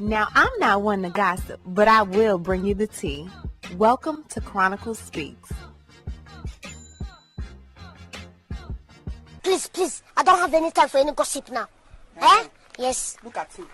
Now, I'm not one to gossip, but I will bring you the tea. Welcome to Chronicle Speaks. Please, I don't have any time for any gossip now. Eh? Yes. Look at you.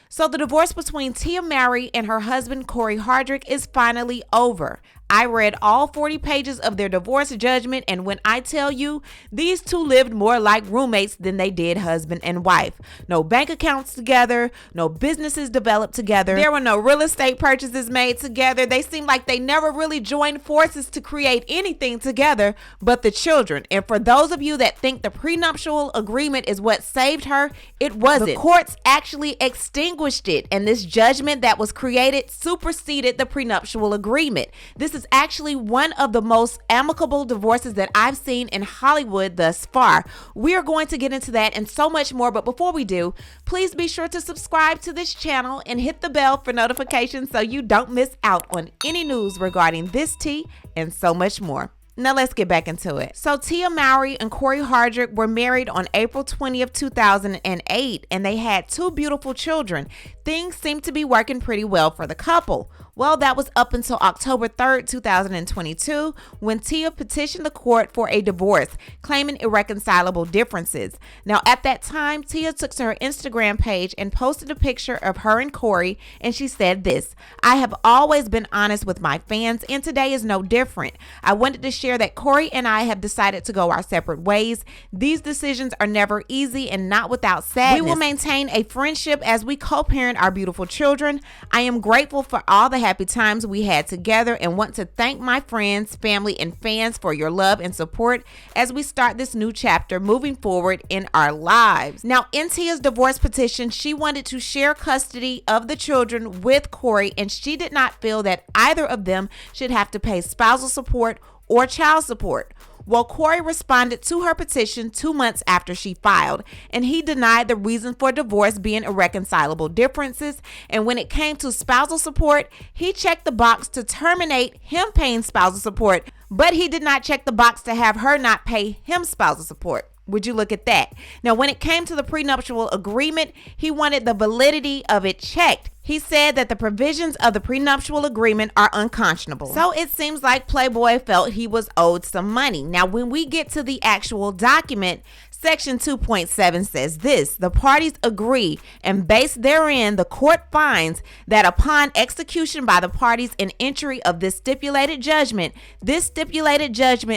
So the divorce between Tia Mowry and her husband, Cory-Hardrict, is finally over. I read all 40 pages of their divorce judgment, and when I tell you, these two lived more like roommates than they did husband and wife. No bank accounts together, no businesses developed together. There were no real estate purchases made together. They seemed like they never really joined forces to create anything together but the children. And for those of you that think the prenuptial agreement is what saved her, it wasn't. The courts actually extinguished it, and this judgment that was created superseded the prenuptial agreement. This is actually one of the most amicable divorces that I've seen in Hollywood thus far. We are going to get into that and so much more, but before we do, please be sure to subscribe to this channel and hit the bell for notifications so you don't miss out on any news regarding this tea and so much more. Now let's get back into it. So Tia Mowry and Cory-Hardrict were married on April 20th, 2008, and they had 2 beautiful children. Things seemed to be working pretty well for the couple. Well, that was up until October 3rd, 2022, when Tia petitioned the court for a divorce, claiming irreconcilable differences. Now, at that time, Tia took to her Instagram page and posted a picture of her and Cory, and she said this: "I have always been honest with my fans, and today is no different. I wanted to share that Cory and I have decided to go our separate ways. These decisions are never easy and not without sadness. We will maintain a friendship as we co-parent our beautiful children. I am grateful for all the happy times we had together and want to thank my friends, family, and fans for your love and support as we start this new chapter moving forward in our lives." Now, in Tia's divorce petition, she wanted to share custody of the children with Cory, and she did not feel that either of them should have to pay spousal support or child support. Well, Cory responded to her petition 2 months after she filed, and he denied the reason for divorce being irreconcilable differences. And when it came to spousal support, he checked the box to terminate him paying spousal support, but he did not check the box to have her not pay him spousal support. Would you look at that? Now, when it came to the prenuptial agreement, he wanted the validity of it checked. He said that the provisions of the prenuptial agreement are unconscionable. So it seems like Playboy felt he was owed some money. Now, when we get to the actual document, Section 2.7 says this: "The parties agree, and based therein, the court finds that upon execution by the parties and entry of this stipulated judgment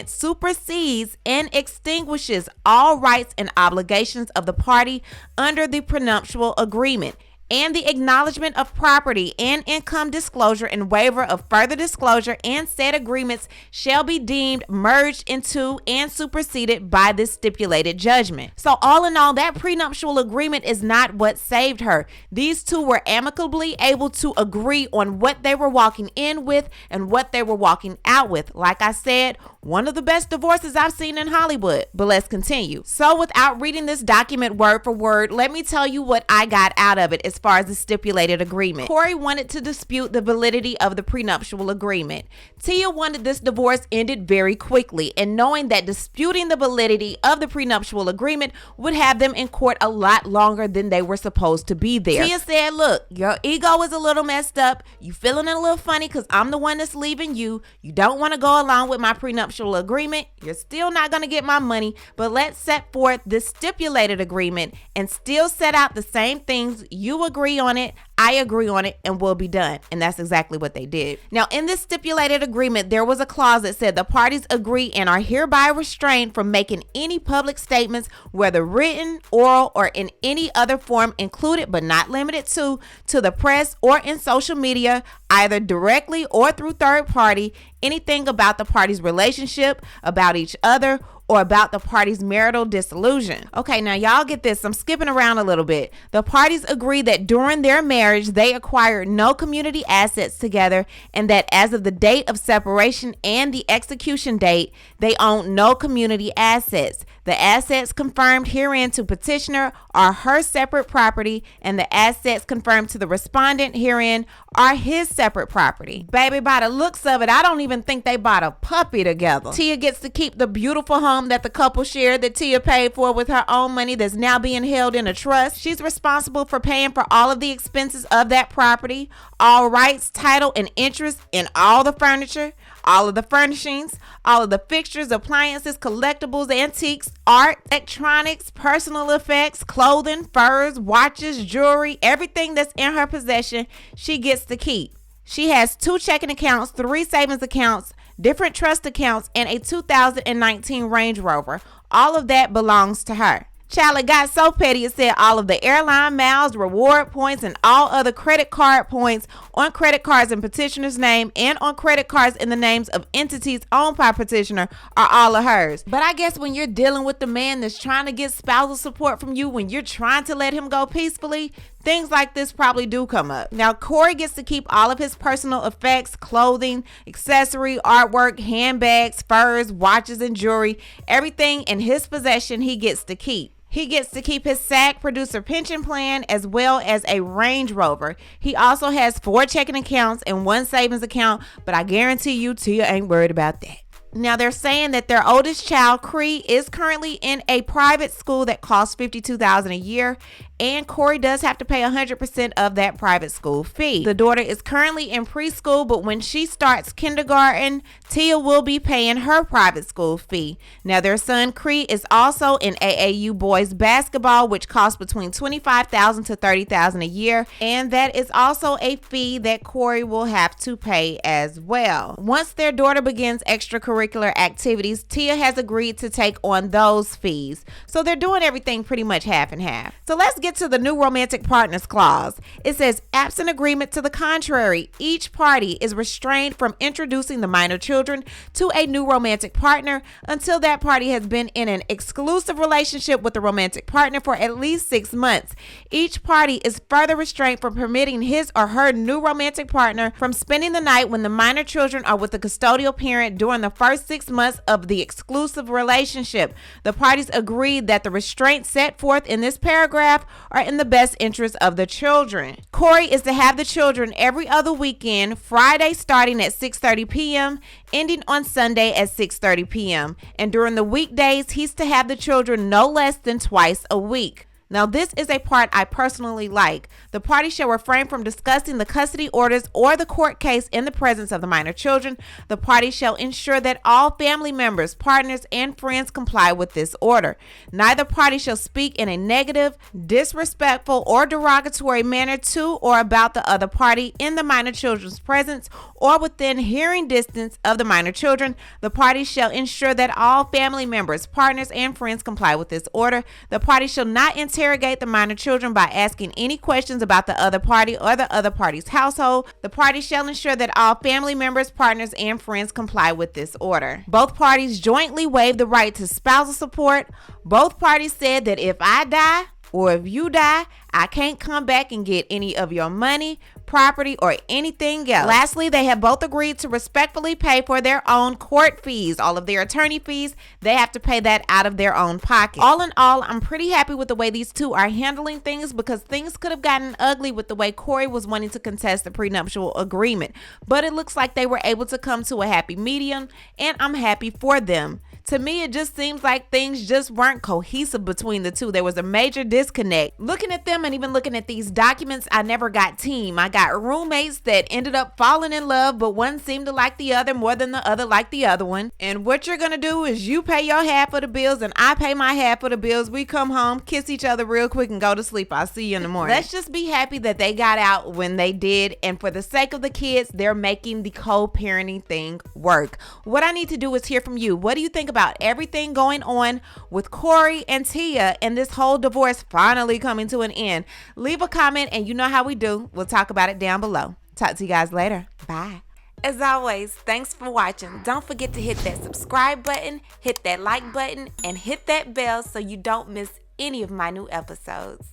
supersedes and extinguishes all rights and obligations of the party under the prenuptial agreement, and the acknowledgement of property and income disclosure and waiver of further disclosure and said agreements shall be deemed merged into and superseded by this stipulated judgment." So all in all, that prenuptial agreement is not what saved her. These two were amicably able to agree on what they were walking in with and what they were walking out with. Like I said, one of the best divorces I've seen in Hollywood. But let's continue. So without reading this document word for word, let me tell you what I got out of it as far as the stipulated agreement. Cory wanted to dispute the validity of the prenuptial agreement. Tia wanted this divorce ended very quickly, and knowing that disputing the validity of the prenuptial agreement would have them in court a lot longer than they were supposed to be there. Tia said, "Look, your ego is a little messed up. You feeling a little funny because I'm the one that's leaving you. You don't want to go along with my prenuptial agreement. You're still not going to get my money, but let's set forth this stipulated agreement and still set out the same things. You agree on it, I agree on it, and we'll be done." And that's exactly what they did. Now, in this stipulated agreement, there was a clause that said the parties agree and are hereby restrained from making any public statements, whether written, oral, or in any other form, included but not limited to the press or in social media, either directly or through third party, anything about the parties' relationship, about each other, or about the parties' marital dissolution. Okay, now y'all get this. I'm skipping around a little bit. The parties agree that during their marriage, they acquired no community assets together, and that as of the date of separation and the execution date, they own no community assets. The assets confirmed herein to petitioner are her separate property, and the assets confirmed to the respondent herein are his separate property. Baby, by the looks of it, I don't even think they bought a puppy together. Tia gets to keep the beautiful home that the couple shared that Tia paid for with her own money that's now being held in a trust. She's responsible for paying for all of the expenses of that property, all rights, title, and interest in all the furniture, all of the furnishings, all of the fixtures, appliances, collectibles, antiques, art, electronics, personal effects, clothing, furs, watches, jewelry, everything that's in her possession, she gets to keep. She has 2 checking accounts, 3 savings accounts, different trust accounts, and a 2019 Range Rover. All of that belongs to her. Child, it got so petty it said all of the airline miles, reward points, and all other credit card points on credit cards in petitioner's name and on credit cards in the names of entities owned by petitioner are all of hers. But I guess when you're dealing with the man that's trying to get spousal support from you, when you're trying to let him go peacefully, things like this probably do come up. Now, Cory gets to keep all of his personal effects, clothing, accessory, artwork, handbags, furs, watches, and jewelry. Everything in his possession he gets to keep. He gets to keep his SAG producer pension plan as well as a Range Rover. He also has 4 checking accounts and 1 savings account, but I guarantee you Tia ain't worried about that. Now, they're saying that their oldest child, Cree, is currently in a private school that costs $52,000 a year, and Cory does have to pay 100% of that private school fee. The daughter is currently in preschool, but when she starts kindergarten, Tia will be paying her private school fee. Now, their son, Cree, is also in AAU boys basketball, which costs between $25,000 to $30,000 a year, and that is also a fee that Cory will have to pay as well. Once their daughter begins extracurricular activities, Tia has agreed to take on those fees. So they're doing everything pretty much half and half. So let's get to the new romantic partners clause. It says, absent agreement to the contrary, each party is restrained from introducing the minor children to a new romantic partner until that party has been in an exclusive relationship with the romantic partner for at least 6 months. Each party is further restrained from permitting his or her new romantic partner from spending the night when the minor children are with the custodial parent during the first 6 months of the exclusive relationship. The parties agreed that the restraints set forth in this paragraph are in the best interest of the children. Cory is to have the children every other weekend, Friday starting at 6:30 p.m., ending on Sunday at 6:30 p.m. And during the weekdays, he's to have the children no less than twice a week. Now, this is a part I personally like. The party shall refrain from discussing the custody orders or the court case in the presence of the minor children. The party shall ensure that all family members, partners, and friends comply with this order. Neither party shall speak in a negative, disrespectful, or derogatory manner to or about the other party in the minor children's presence or within hearing distance of the minor children. The party shall ensure that all family members, partners, and friends comply with this order. The party shall not interrogate the minor children by asking any questions about the other party or the other party's household. The party shall ensure that all family members, partners, and friends comply with this order. Both parties jointly waive the right to spousal support. Both parties said that if I die or if you die, I can't come back and get any of your money, property, or anything else. Lastly, they have both agreed to respectfully pay for their own court fees. All of their attorney fees, they have to pay that out of their own pocket. All in all, I'm pretty happy with the way these two are handling things, because things could have gotten ugly with the way Cory was wanting to contest the prenuptial agreement. But it looks like they were able to come to a happy medium, and I'm happy for them. To me, it just seems like things just weren't cohesive between the two. There was a major disconnect. Looking at them and even looking at these documents, I never got team. I got roommates that ended up falling in love, but one seemed to like the other more than the other liked the other one. And what you're going to do is you pay your half of the bills and I pay my half of the bills. We come home, kiss each other real quick, and go to sleep. I'll see you in the morning. Let's just be happy that they got out when they did. And for the sake of the kids, they're making the co-parenting thing work. What I need to do is hear from you. What do you think about everything going on with Cory and Tia and this whole divorce finally coming to an end? Leave a comment, and you know how we do. We'll talk about it down below. Talk to you guys later. Bye. As always, thanks for watching. Don't forget to hit that subscribe button, hit that like button, and hit that bell so you don't miss any of my new episodes.